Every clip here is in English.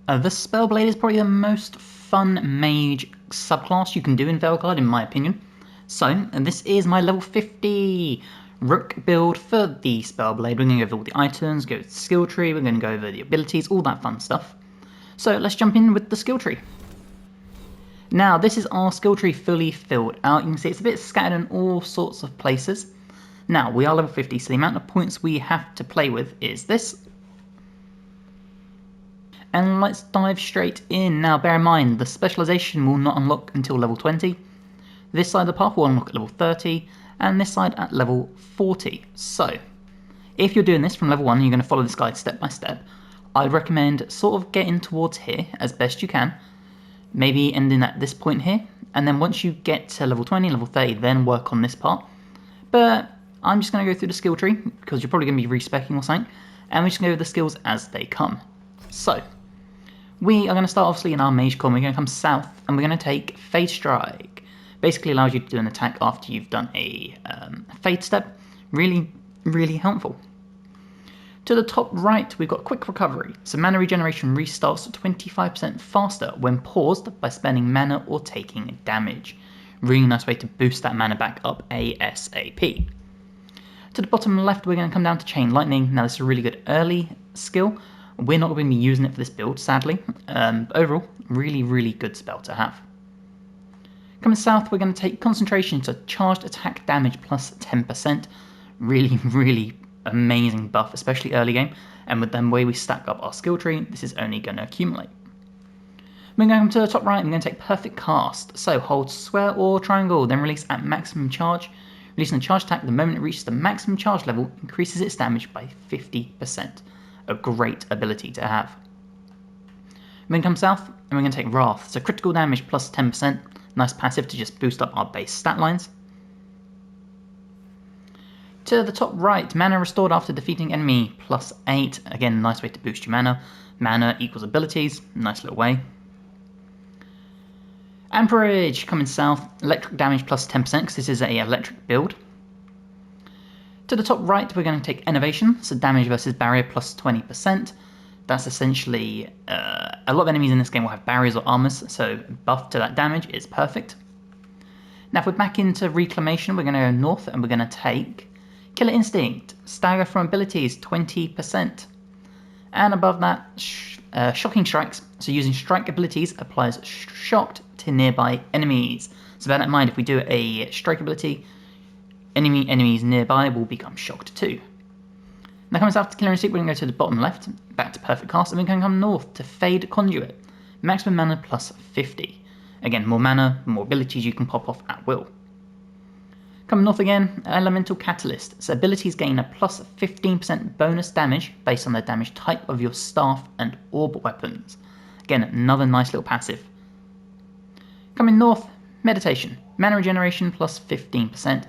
The Spellblade is probably the most fun mage subclass you can do in Veilguard, in my opinion. So, and this is my level 50 Rook build for the Spellblade. We're going to go over all the items, go over the skill tree, we're going to go over the abilities, all that fun stuff. So let's jump in with the skill tree. Now, this is our skill tree fully filled out. You can see it's a bit scattered in all sorts of places. Now, we are level 50, so the amount of points we have to play with is this. And let's dive straight in. Now, bear in mind, the specialization will not unlock until level 20. This side of the path will unlock at level 30, and this side at level 40. So, if you're doing this from level 1, you're going to follow this guide step by step. I'd recommend sort of getting towards here as best you can. Maybe ending at this point here, and then once you get to level 20, level 30, then work on this part. But I'm just going to go through the skill tree, because you're probably going to be respecing or something, and we're just going to go over the skills as they come. So, we are going to start obviously in our mage core. We're going to come south, and we're going to take Fade Strike. Basically allows you to do an attack after you've done a Fade step. Really, really helpful. To the top right, we've got Quick Recovery. So mana regeneration restarts 25% faster when paused by spending mana or taking damage. Really nice way to boost that mana back up ASAP. To the bottom left, we're going to come down to Chain Lightning. Now this is a really good early skill. We're not going to be using it for this build, sadly. Overall, really, really good spell to have. Coming south, we're going to take Concentration to charged attack damage plus 10%. Really, really amazing buff, especially early game. And with the way we stack up our skill tree, this is only going to accumulate. We're going to come to the top right, and we're going to take Perfect Cast. So hold square or triangle, then release at maximum charge. Releasing a charge attack the moment it reaches the maximum charge level increases its damage by 50%. A great ability to have. We're going to come south, and we're going to take Wrath. So critical damage plus 10%. Nice passive to just boost up our base stat lines. To the top right, mana restored after defeating enemy plus 8. Again, nice way to boost your mana. Mana equals abilities. Nice little way. Amperage coming south. Electric damage plus 10% because this is an electric build. To the top right, we're going to take Innovation. So damage versus barrier plus 20%. That's essentially, a lot of enemies in this game will have barriers or armors, so buff to that damage is perfect. Now if we're back into Reclamation, we're going to go north and we're going to take Killer Instinct, stagger from abilities 20%. And above that, Shocking Strikes, so using strike abilities applies shocked to nearby enemies. So bear that in mind, if we do a strike ability, enemies nearby will become shocked too. Now coming south to Killer Instinct, we're going to go to the bottom left, back to Perfect Cast, and we're going to come north to Fade Conduit. Maximum mana plus 50. Again, more mana, more abilities you can pop off at will. Coming north again, Elemental Catalyst. So abilities gain a plus 15% bonus damage based on the damage type of your staff and orb weapons. Again, another nice little passive. Coming north, Meditation. Mana regeneration plus 15%.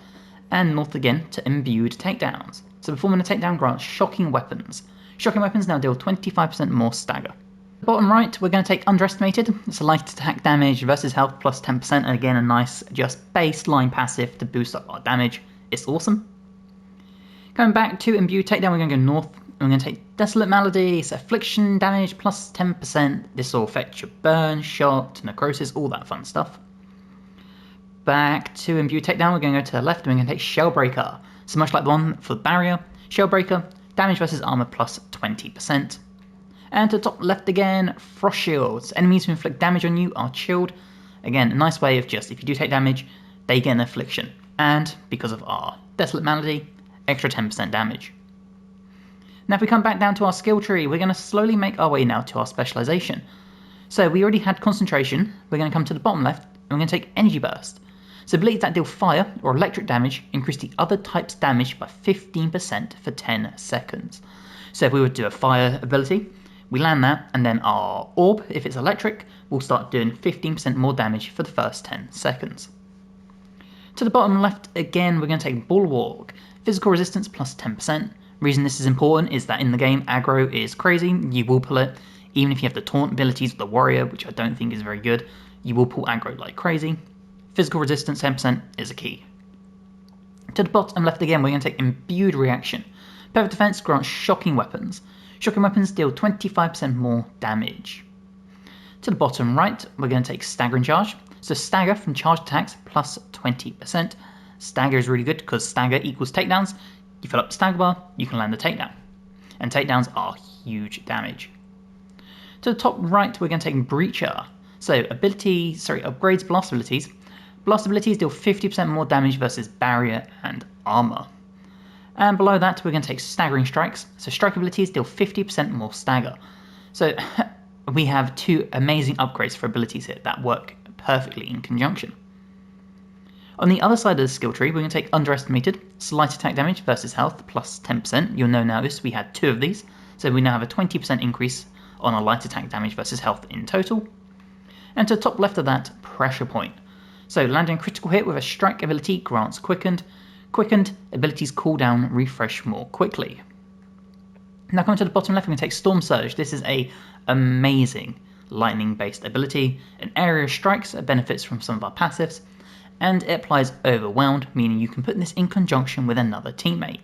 And north again to Imbued Takedowns. So performing a takedown grants Shocking Weapons. Shocking Weapons now deal 25% more stagger. Bottom right, we're going to take Underestimated. It's a light attack damage versus health plus 10%, and again a nice just baseline passive to boost up our damage. It's awesome. Coming back to Imbue Takedown, we're going to go north, and we're going to take Desolate Malady. So Affliction damage plus 10%. This will affect your burn, shot, necrosis, all that fun stuff. Back to Imbue Takedown, we're going to go to the left, and we're going to take Shellbreaker. So much like the one for the barrier, Shellbreaker, damage versus armor plus 20%. And to the top left again, Frost Shields. Enemies who inflict damage on you are chilled. Again, a nice way of just, if you do take damage, they get an affliction. And, because of our Desolate Malady, extra 10% damage. Now if we come back down to our skill tree, we're going to slowly make our way now to our specialization. So we already had Concentration, we're going to come to the bottom left, and we're going to take Energy Burst. So abilities that deal fire or electric damage increase the other type's damage by 15% for 10 seconds. So if we were to do a fire ability, we land that, and then our orb, if it's electric, will start doing 15% more damage for the first 10 seconds. To the bottom left again, we're going to take Bulwark. Physical resistance plus 10%. Reason this is important is that in the game, aggro is crazy, you will pull it. Even if you have the taunt abilities of the warrior, which I don't think is very good, you will pull aggro like crazy. Physical resistance 10% is a key. To the bottom left again, we're going to take Imbued Reaction. Perfect Defense grants Shocking Weapons. Shocking Weapons deal 25% more damage. To the bottom right, we're going to take Stagger and Charge. So Stagger from charged attacks plus 20%. Stagger is really good because Stagger equals takedowns. You fill up the Stagger bar, you can land the takedown. And takedowns are huge damage. To the top right, we're going to take Breacher. So upgrades blast abilities. Blast abilities deal 50% more damage versus barrier and armor. And below that, we're going to take Staggering Strikes. So strike abilities deal 50% more stagger. So we have two amazing upgrades for abilities here that work perfectly in conjunction. On the other side of the skill tree, we're going to take Underestimated, slight attack damage versus health plus 10%. You'll notice we had two of these, so we now have a 20% increase on our light attack damage versus health in total. And to the top left of that, Pressure Point. So landing a critical hit with a strike ability grants Quickened. Quickened abilities cool down, refresh more quickly. Now coming to the bottom left, we're going to take Storm Surge. This is a amazing lightning-based ability. An area of strikes that benefits from some of our passives, and it applies Overwhelmed, meaning you can put this in conjunction with another teammate.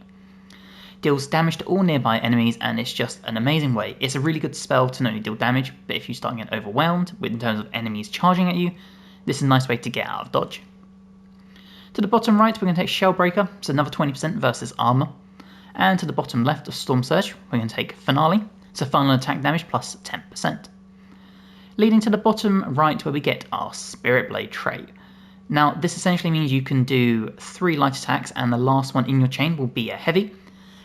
Deals damage to all nearby enemies, and it's just an amazing way. It's a really good spell to not only deal damage, but if you start getting overwhelmed in terms of enemies charging at you, this is a nice way to get out of dodge. To the bottom right, we're going to take Shellbreaker, so another 20% versus armor. And to the bottom left of Storm Surge, we're going to take Finale, so final attack damage plus 10%. Leading to the bottom right where we get our Spirit Blade trait. Now this essentially means you can do 3 light attacks and the last one in your chain will be a heavy,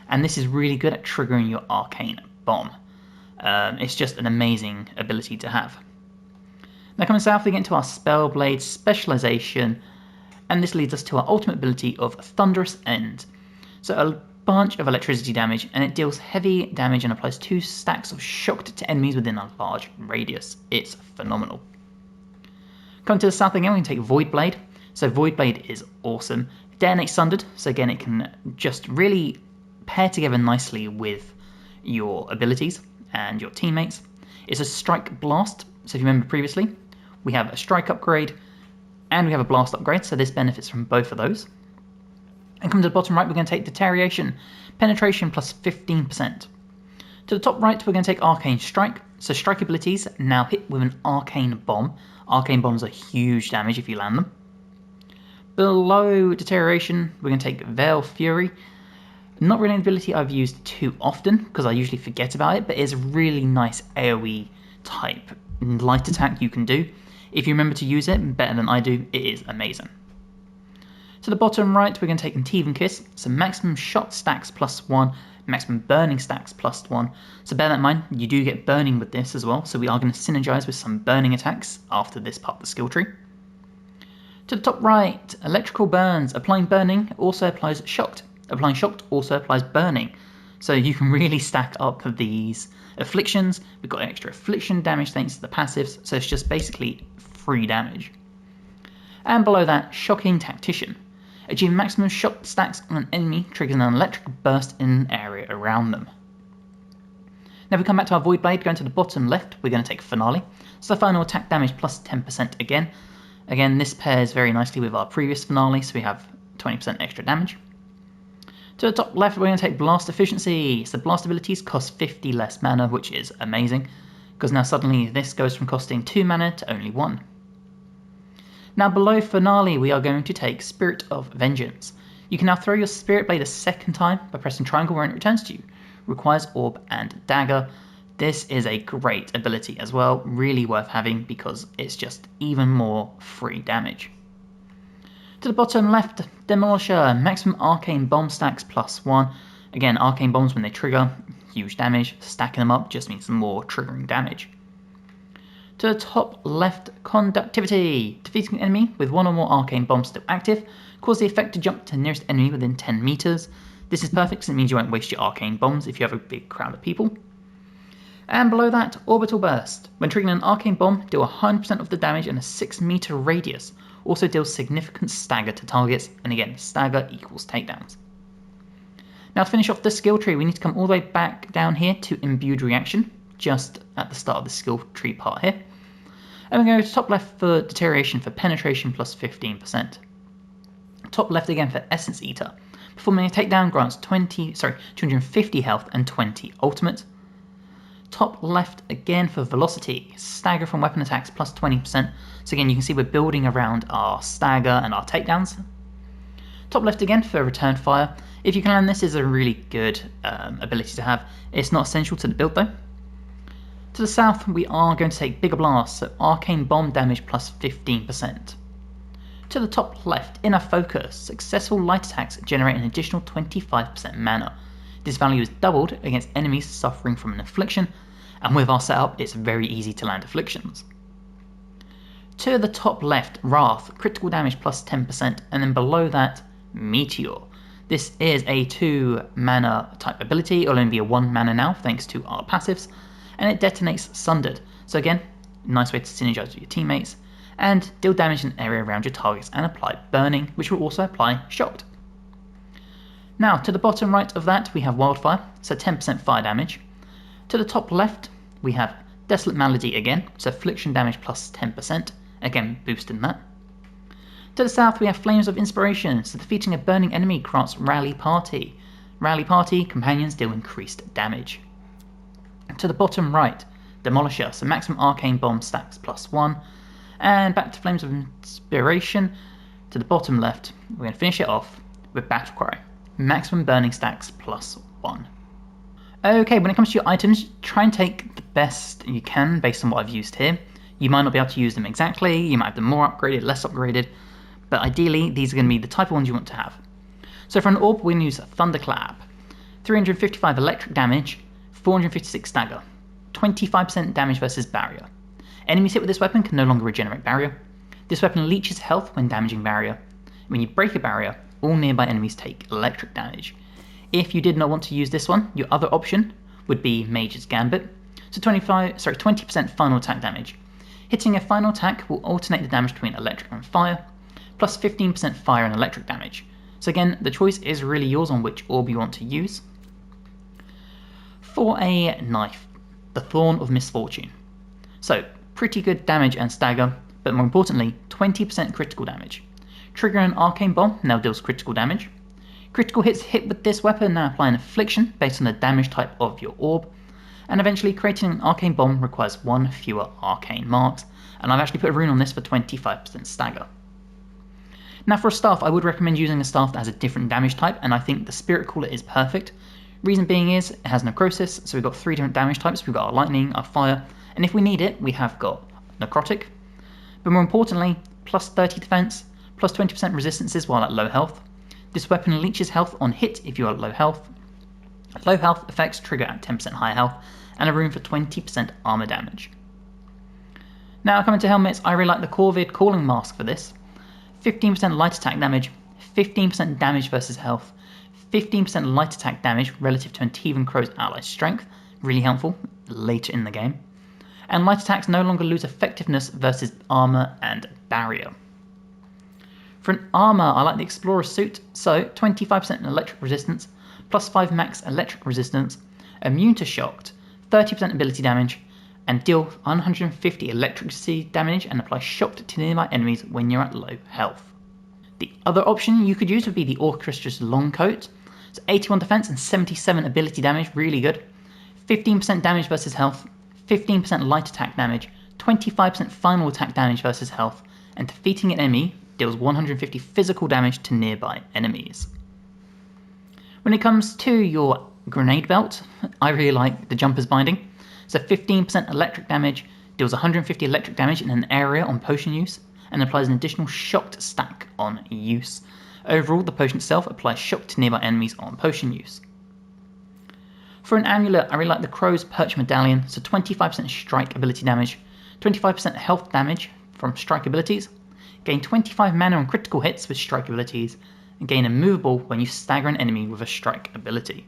and this is really good at triggering your Arcane Bomb. It's just an amazing ability to have. Now coming south, we get into our Spellblade specialization, and this leads us to our ultimate ability of Thunderous End. So a bunch of electricity damage, and it deals heavy damage and applies 2 stacks of shocked to enemies within a large radius. It's phenomenal. Coming to the south again, we can take Void Blade. So Void Blade is awesome. Detonates Sundered, so again it can just really pair together nicely with your abilities and your teammates. It's a Strike Blast, so if you remember previously, we have a Strike upgrade and we have a Blast upgrade, so this benefits from both of those. And coming to the bottom right, we're going to take Deterioration, Penetration plus 15%. To the top right, we're going to take Arcane Strike. So strike abilities now hit with an Arcane Bomb. Arcane Bombs are huge damage if you land them. Below Deterioration, we're going to take Veil Fury. Not really an ability I've used too often, because I usually forget about it, but it's a really nice AoE type light attack you can do. If you remember to use it better than I do, it is amazing. To the bottom right, we're going to take Antivan Kiss, so maximum shot stacks plus 1, maximum burning stacks plus 1. So bear that in mind, you do get burning with this as well, so we are going to synergize with some burning attacks after this part of the skill tree. To the top right, Electrical Burns. Applying burning also applies shocked. Applying shocked also applies burning. So you can really stack up these afflictions. We've got extra affliction damage thanks to the passives, so it's just basically free damage. And below that, Shocking Tactician. Achieve maximum shock stacks on an enemy, triggers an electric burst in an area around them. Now if we come back to our Void Blade, going to the bottom left, we're going to take Finale. So final attack damage plus 10% again. Again, this pairs very nicely with our previous Finale, so we have 20% extra damage. To the top left, we're going to take Blast Efficiency. So blast abilities cost 50 less mana, which is amazing, because now suddenly this goes from costing 2 mana to only 1. Now below Finale, we are going to take Spirit of Vengeance. You can now throw your Spirit Blade a second time by pressing triangle when it returns to you. Requires Orb and Dagger. This is a great ability as well, really worth having because it's just even more free damage. To the bottom left, Demolisher, maximum Arcane Bomb stacks plus 1. Again, Arcane Bombs when they trigger, huge damage. Stacking them up just means more triggering damage. To the top left, Conductivity. Defeating an enemy with 1 or more Arcane Bombs still active, cause the effect to jump to the nearest enemy within 10 meters. This is perfect because it means you won't waste your Arcane Bombs if you have a big crowd of people. And below that, Orbital Burst. When triggering an Arcane Bomb, deal 100% of the damage in a 6 meter radius. Also deals significant stagger to targets, and again, stagger equals takedowns. Now to finish off the skill tree, we need to come all the way back down here to Imbued Reaction, just at the start of the skill tree part here. And we're going to go to top left for Deterioration for Penetration plus 15%. Top left again for Essence Eater. Performing a takedown grants 250 health and 20 ultimate. Top left again for velocity, stagger from weapon attacks plus 20%. So again, you can see we're building around our stagger and our takedowns. Top left again for return fire. If you can land this, is a really good ability to have. It's not essential to the build though. To the south, we are going to take bigger blasts, so arcane bomb damage plus 15%. To the top left, inner focus, successful light attacks generate an additional 25% mana. This value is doubled against enemies suffering from an affliction, and with our setup, it's very easy to land afflictions. To the top left, Wrath, critical damage plus 10%, and then below that, Meteor. This is a 2 mana type ability, it'll only be a 1 mana now thanks to our passives, and it detonates Sundered. So again, nice way to synergize with your teammates, and deal damage in an area around your targets and apply Burning, which will also apply Shocked. Now, to the bottom right of that, we have Wildfire, so 10% fire damage. To the top left, we have Desolate Malady again, so affliction damage plus 10%, again boosting that. To the south, we have Flames of Inspiration, so defeating a burning enemy grants Rally Party. Rally Party, companions deal increased damage. To the bottom right, Demolisher, so maximum arcane bomb stacks plus 1. And back to Flames of Inspiration. To the bottom left, we're going to finish it off with Battle Cry. Maximum burning stacks plus 1. Okay, when it comes to your items, try and take the best you can based on what I've used here. You might not be able to use them exactly, you might have them more upgraded, less upgraded, but ideally these are going to be the type of ones you want to have. So for an orb, we're going to use Thunderclap. 355 electric damage, 456 stagger, 25% damage versus barrier. Enemies hit with this weapon can no longer regenerate barrier. This weapon leeches health when damaging barrier. When you break a barrier, all nearby enemies take electric damage. If you did not want to use this one, your other option would be Mage's Gambit. So 20% final attack damage. Hitting a final attack will alternate the damage between electric and fire, plus 15% fire and electric damage. So again, the choice is really yours on which orb you want to use. For a knife, the Thorn of Misfortune. So pretty good damage and stagger, but more importantly, 20% critical damage. Trigger an arcane bomb now deals critical damage. Critical hits hit with this weapon now apply an affliction based on the damage type of your orb. And eventually creating an arcane bomb requires 1 fewer arcane marks, and I've actually put a rune on this for 25% stagger. Now for a staff, I would recommend using a staff that has a different damage type, and I think the Spirit Cooler is perfect. Reason being is, it has Necrosis, so we've got 3 different damage types. We've got our Lightning, our Fire, and if we need it, we have got Necrotic. But more importantly, plus 30 defense, plus 20% resistances while at low health. This weapon leeches health on hit if you are at low health. Low health effects trigger at 10% higher health, and a room for 20% armor damage. Now coming to helmets, I really like the Corvid Calling Mask for this. 15% light attack damage, 15% damage versus health, 15% light attack damage relative to Antivan Crow's ally strength, really helpful later in the game. And light attacks no longer lose effectiveness versus armor and barrier. For an armor, I like the Explorer suit, so 25% electric resistance, plus 5 max electric resistance, immune to shocked, 30% ability damage, and deal 150 electricity damage and apply shocked to nearby enemies when you're at low health. The other option you could use would be the Orchestra's long coat. So 81 defense and 77 ability damage, really good. 15% damage versus health, 15% light attack damage, 25% final attack damage versus health, and defeating an enemy deals 150 physical damage to nearby enemies. When it comes to your grenade belt, I really like the Jumper's Binding. So 15% electric damage, deals 150 electric damage in an area on potion use, and applies an additional shocked stack on use. Overall, the potion itself applies shock to nearby enemies on potion use. For an amulet, I really like the Crow's Perch Medallion, so 25% strike ability damage, 25% health damage from strike abilities, gain 25 mana on critical hits with strike abilities, and gain immovable when you stagger an enemy with a strike ability.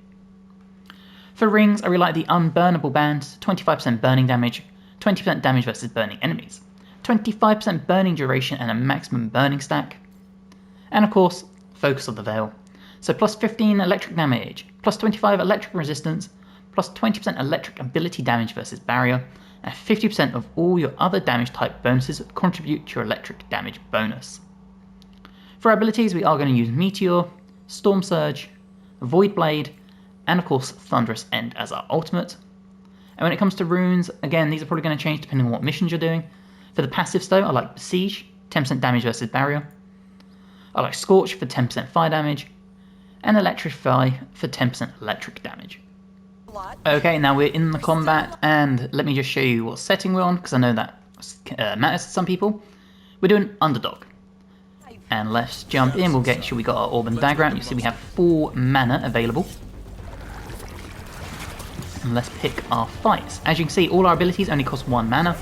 For rings, I really like the Unburnable Band, 25% burning damage, 20% damage versus burning enemies, 25% burning duration and a maximum burning stack, and of course, Focus of the Veil. So plus 15 electric damage, plus 25 electric resistance, plus 20% electric ability damage versus barrier, and 50% of all your other damage type bonuses contribute to your electric damage bonus. For our abilities, we are going to use Meteor, Storm Surge, Void Blade, and of course Thunderous End as our ultimate. And when it comes to runes, again, these are probably going to change depending on what missions you're doing. For the passives though, I like Besiege, 10% damage versus Barrier. I like Scorch for 10% fire damage, and Electrify for 10% electric damage. Okay, now we're in the combat, and let me just show you what setting we're on, because I know that matters to some people. We're doing Underdog. And let's jump in, we'll get sure we got our Orb and Dagger out. You see we have 4 mana available. And let's pick our fights. As you can see, all our abilities only cost 1 mana.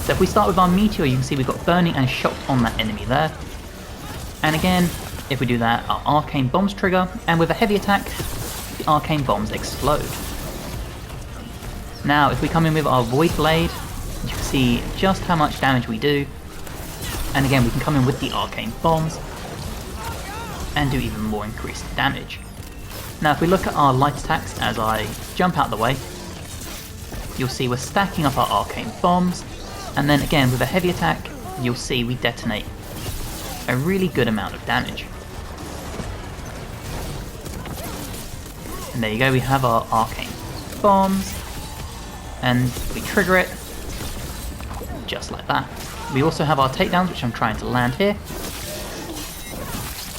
So if we start with our Meteor, you can see we've got Burning and Shock on that enemy there. And again, if we do that, our Arcane Bombs trigger, and with a heavy attack, the Arcane Bombs explode. Now, if we come in with our Void Blade, you can see just how much damage we do. And again, we can come in with the Arcane Bombs, and do even more increased damage. Now, if we look at our light attacks as I jump out of the way, you'll see we're stacking up our Arcane Bombs, and then again, with a heavy attack, you'll see we detonate a really good amount of damage. And there you go, we have our Arcane Bombs, and we trigger it, just like that. We also have our takedowns, which I'm trying to land here.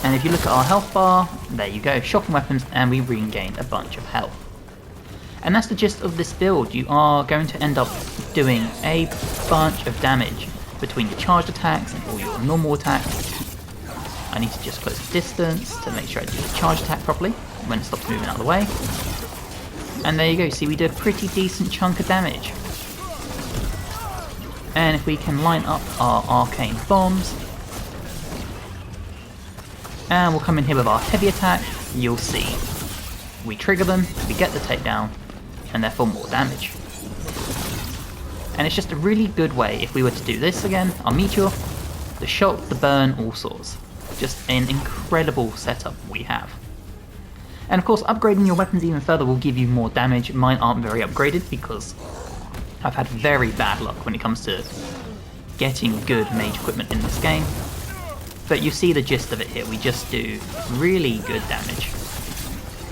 And if you look at our health bar, there you go, shocking weapons, and we regain a bunch of health. And that's the gist of this build. You are going to end up doing a bunch of damage between your charged attacks and all your normal attacks. I need to just close the distance to make sure I do the charge attack properly when it stops moving out of the way. And there you go, see we did a pretty decent chunk of damage. And if we can line up our Arcane Bombs, and we'll come in here with our heavy attack, you'll see we trigger them, we get the takedown, and therefore more damage. And it's just a really good way, if we were to do this again, our Meteor, the Shock, the Burn, all sorts. Just an incredible setup we have. And of course, upgrading your weapons even further will give you more damage. Mine aren't very upgraded because I've had very bad luck when it comes to getting good mage equipment in this game. But you see the gist of it here, we just do really good damage.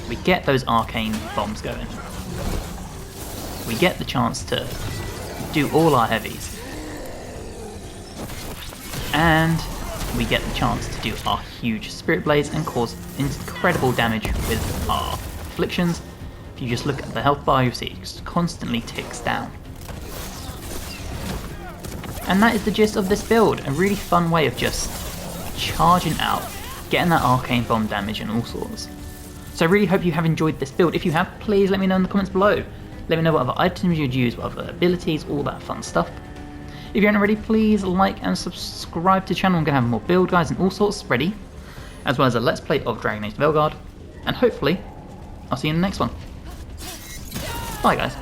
We get those Arcane Bombs going. We get the chance to do all our heavies. And we get the chance to do our huge Spirit Blades and cause incredible damage with our Afflictions. If you just look at the health bar, you'll see it just constantly ticks down. And that is the gist of this build, a really fun way of just charging out, getting that Arcane Bomb damage and all sorts. So I really hope you have enjoyed this build. If you have, please let me know in the comments below. Let me know what other items you'd use, what other abilities, all that fun stuff. If you haven't already, please like and subscribe to the channel. I'm going to have more build guides and all sorts ready, as well as a Let's Play of Dragon Age The Veilguard, and hopefully I'll see you in the next one. Bye guys.